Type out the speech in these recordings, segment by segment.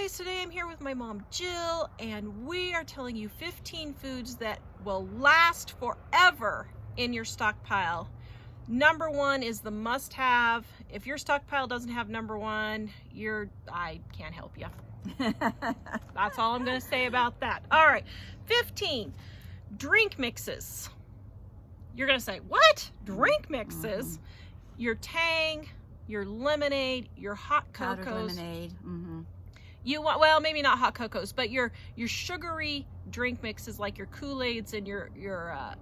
guys, today I'm here with my mom Jill, and we are telling you 15 foods that will last forever in your stockpile. Number one is the must-have. If your stockpile doesn't have number one, I can't help you. That's all I'm going to say about that. All right, 15 drink mixes. You're going to say, what? Drink mixes? Your Tang, your lemonade, your hot cocos. Powdered lemonade. You want, well, maybe not hot cocos, but your sugary drink mixes like your Kool-Aids and your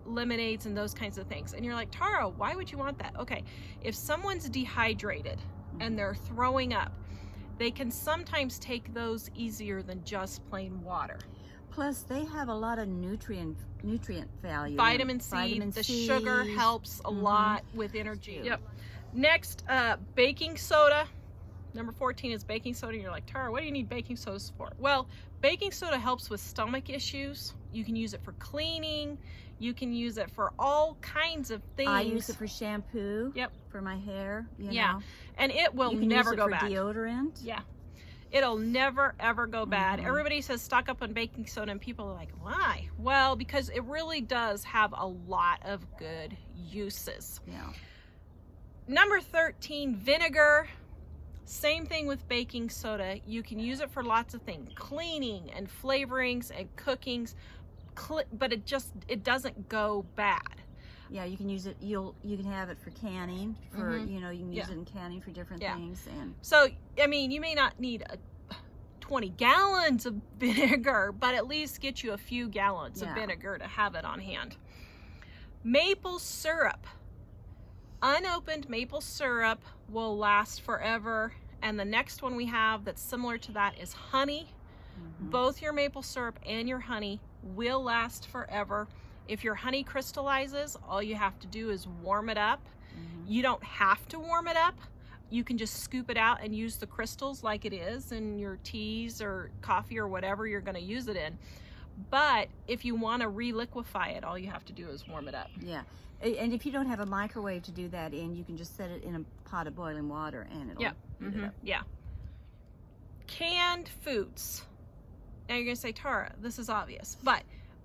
lemonades and those kinds of things. And you're like, Tara, why would you want that? Okay, if someone's dehydrated and they're throwing up, they can sometimes take those easier than just plain water. Plus, they have a lot of nutrient value. Vitamin C, the sugar helps a lot with energy. Yep. Next, baking soda. Number 14 is baking soda. And you're like, Tara, what do you need baking sodas for? Well, baking soda helps with stomach issues. You can use it for cleaning. You can use it for all kinds of things. I use it for shampoo. Yep. For my hair. You know. And it will never go bad. You can use it for deodorant. Yeah. It'll never ever go bad. Everybody says stock up on baking soda, and people are like, why? Well, because it really does have a lot of good uses. Yeah. Number 13, vinegar. Same thing with baking soda. You can use it for lots of things, cleaning and flavorings and cookings, but it doesn't go bad. Yeah, you can use it. You can have it for canning. For you can use it in canning for different things. And so, I mean, you may not need 20 gallons of vinegar, but at least get you a few gallons of vinegar to have it on hand. Maple syrup. Unopened maple syrup will last forever, and the next one we have that's similar to that is honey. Both your maple syrup and your honey will last forever. If your honey crystallizes, all you have to do is warm it up. You don't have to warm it up. You can just scoop it out and use the crystals like it is in your teas or coffee or whatever you're going to use it in. But if you want to re-liquefy it, all you have to do is warm it up. Yeah. And if you don't have a microwave to do that in, you can just set it in a pot of boiling water and it'll heat it up. Yeah. Canned foods. Now you're going to say, Tara, this is obvious. But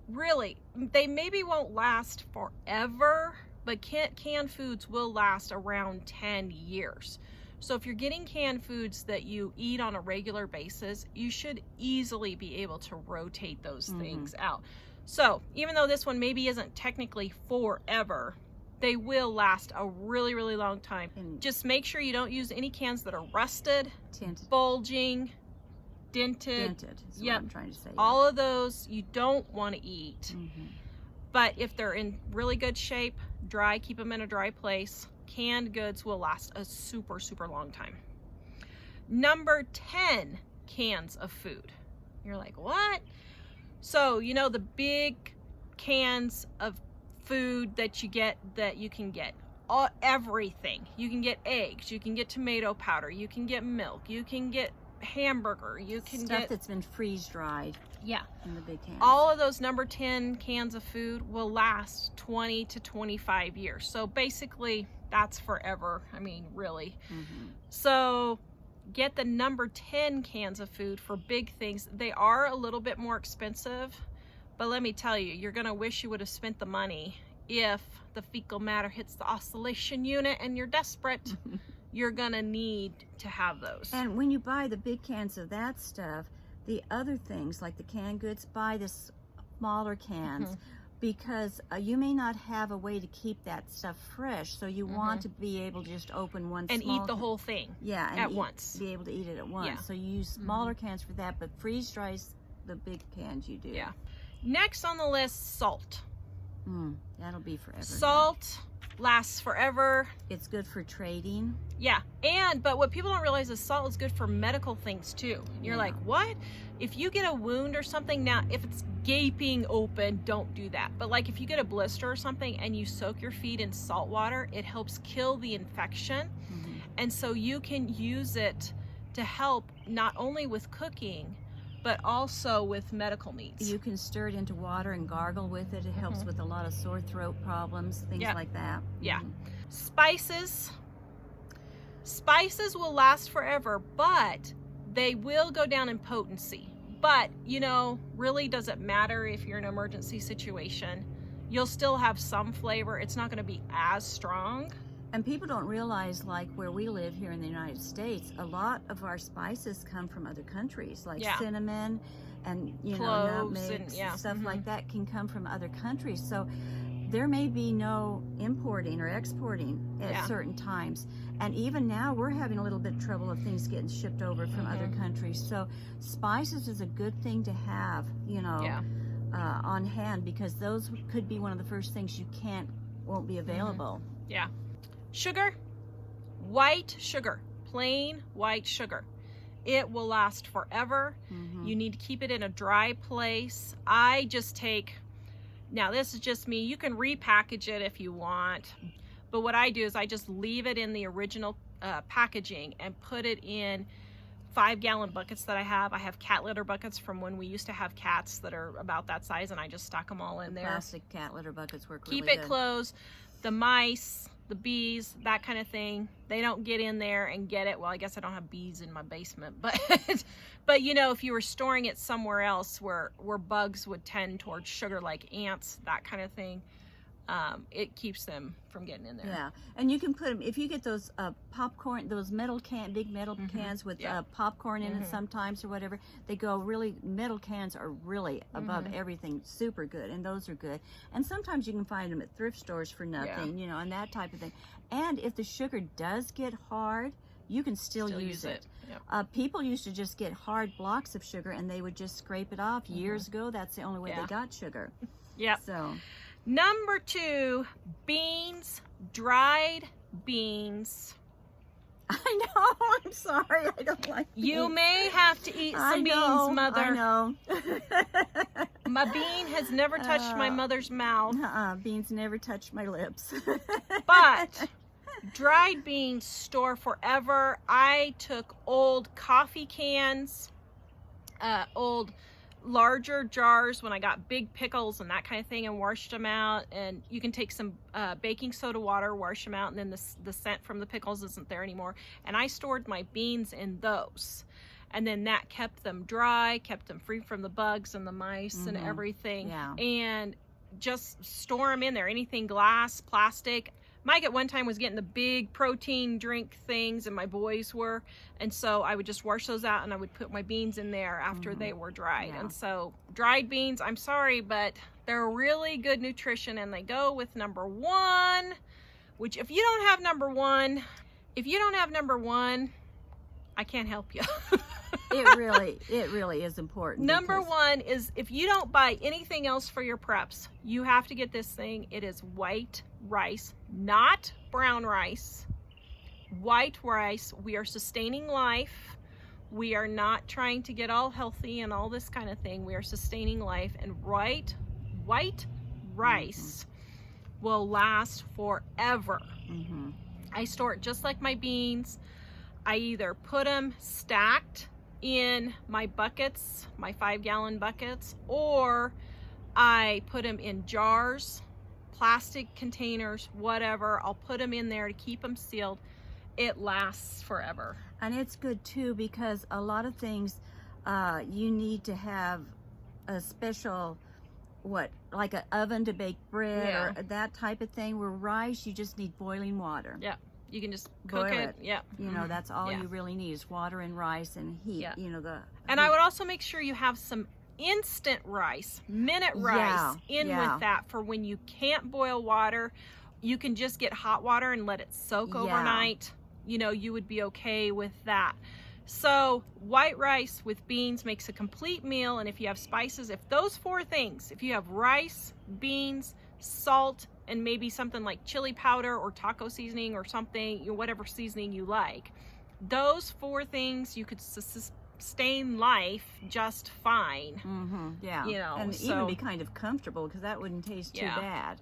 really, they maybe won't last forever, but canned foods will last around 10 years. So if you're getting canned foods that you eat on a regular basis, you should easily be able to rotate those things out. So even though this one maybe isn't technically forever, they will last a really, really long time. And just make sure you don't use any cans that are rusted, tinted, bulging, dented. Is what I'm trying to say. All of those you don't want to eat. But if they're in really good shape, dry, keep them in a dry place. Canned goods will last a super, super long time. Number 10, cans of food. You're like, what? So, you know, the big cans of food that you can get everything. You can get eggs, you can get tomato powder, you can get milk, you can get hamburger, you can get stuff that's been freeze dried. Yeah. In the big cans. All of those number 10 cans of food will last 20 to 25 years. So basically that's forever. I mean, really. So get the number 10 cans of food for big things. They are a little bit more expensive, but let me tell you, you're gonna wish you would have spent the money if the fecal matter hits the oscillation unit and you're desperate. You're gonna need to have those. And when you buy the big cans of that stuff, the other things like the canned goods, buy the smaller cans because you may not have a way to keep that stuff fresh. So you want to be able to just open one and small eat the whole thing at once. Be able to eat it at once. Yeah. So you use smaller cans for that, but freeze dries the big cans you do. Yeah. Next on the list, salt. That'll be forever. Salt lasts forever. It's good for trading. Yeah, but what people don't realize is salt is good for medical things too. You're like, what? If you get a wound or something, now if it's gaping open, don't do that. But like if you get a blister or something and you soak your feet in salt water, it helps kill the infection. And so you can use it to help not only with cooking, but also with medical needs. You can stir it into water and gargle with it. It helps with a lot of sore throat problems, things like that. Yeah. Spices. Spices will last forever, but they will go down in potency. But, you know, really does it matter if you're in an emergency situation? You'll still have some flavor. It's not going to be as strong. And people don't realize, like where we live here in the United States, a lot of our spices come from other countries, like cinnamon and, you know, nutmegs and stuff like that can come from other countries. So there may be no importing or exporting at certain times. And even now we're having a little bit of trouble of things getting shipped over from other countries. So spices is a good thing to have, you know, on hand, because those could be one of the first things you won't be available. Yeah. Sugar, white sugar, plain white sugar. It will last forever. You need to keep it in a dry place. I just take, now this is just me, you can repackage it if you want, but what I do is I just leave it in the original packaging and put it in 5-gallon buckets that I have. I have cat litter buckets from when we used to have cats that are about that size, and I just stock them all in there. Plastic cat litter buckets work really good. Keep it closed. The mice, the bees, that kind of thing, they don't get in there and get it. Well, I guess I don't have bees in my basement, but you know, if you were storing it somewhere else where bugs would tend towards sugar, like ants, that kind of thing, it keeps them from getting in there. Yeah, and you can put them, if you get those popcorn, those big metal cans with popcorn in it sometimes or whatever, they go really, metal cans are really above everything, super good, and those are good. And sometimes you can find them at thrift stores for nothing, you know, and that type of thing. And if the sugar does get hard, you can still use it. People used to just get hard blocks of sugar and they would just scrape it off. Years ago, that's the only way they got sugar. So number 2, beans, dried beans. I know, I'm sorry, I don't like beans. You may have to eat some beans, Mother. I know. My bean has never touched my mother's mouth. Beans never touched my lips. But dried beans store forever. I took old coffee cans, old larger jars when I got big pickles and that kind of thing, and washed them out. And you can take some baking soda water, wash them out, and then the scent from the pickles isn't there anymore. And I stored my beans in those, and then that kept them dry, kept them free from the bugs and the mice and everything. And just store them in there. Anything glass, plastic. Mike at one time was getting the big protein drink things, and my boys were, and so I would just wash those out and I would put my beans in there after they were dried. And so dried beans, I'm sorry, but they're really good nutrition, and they go with number 1, which if you don't have number 1, I can't help you. It really is important. Number 1 is, if you don't buy anything else for your preps, you have to get this thing. It is white rice, not brown rice. White rice. We are sustaining life. We are not trying to get all healthy and all this kind of thing. We are sustaining life, and white rice will last forever. I store it just like my beans. I either put them stacked in my buckets, my 5-gallon buckets, or I put them in jars, plastic containers, whatever. I'll put them in there to keep them sealed. It lasts forever. And it's good too, because a lot of things you need to have a special, like an oven to bake bread or that type of thing. Where rice, you just need boiling water. You can just cook it. You know, that's all you really need is water and rice and heat. You know, and I would also make sure you have some instant rice, minute rice with that, for when you can't boil water. You can just get hot water and let it soak overnight. You know, you would be okay with that. So white rice with beans makes a complete meal. And if you have spices, if those 4 things, if you have rice, beans, salt, and maybe something like chili powder or taco seasoning or something, you know, whatever seasoning you like, those 4 things, you could sustain life just fine. You know, and even be kind of comfortable, because that wouldn't taste too bad.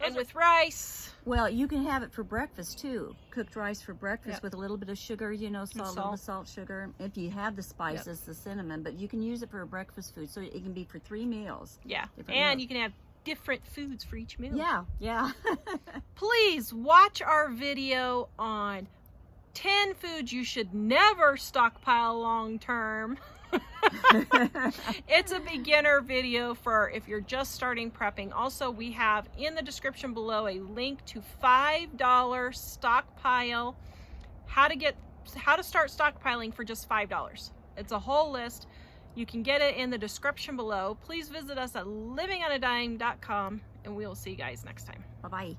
And with rice, well, you can have it for breakfast too. Cooked rice for breakfast with a little bit of sugar, you know, a little bit of salt, sugar. If you have the spices, the cinnamon, but you can use it for a breakfast food, so it can be for 3 meals. And you can have different foods for each meal. Yeah. Please watch our video on 10 foods you should never stockpile long term. It's a beginner video for if you're just starting prepping. Also, we have in the description below a link to $5 stockpile, how to start stockpiling for just $5. It's a whole list. You can get it in the description below. Please visit us at livingonadime.com, and we will see you guys next time. Bye-bye.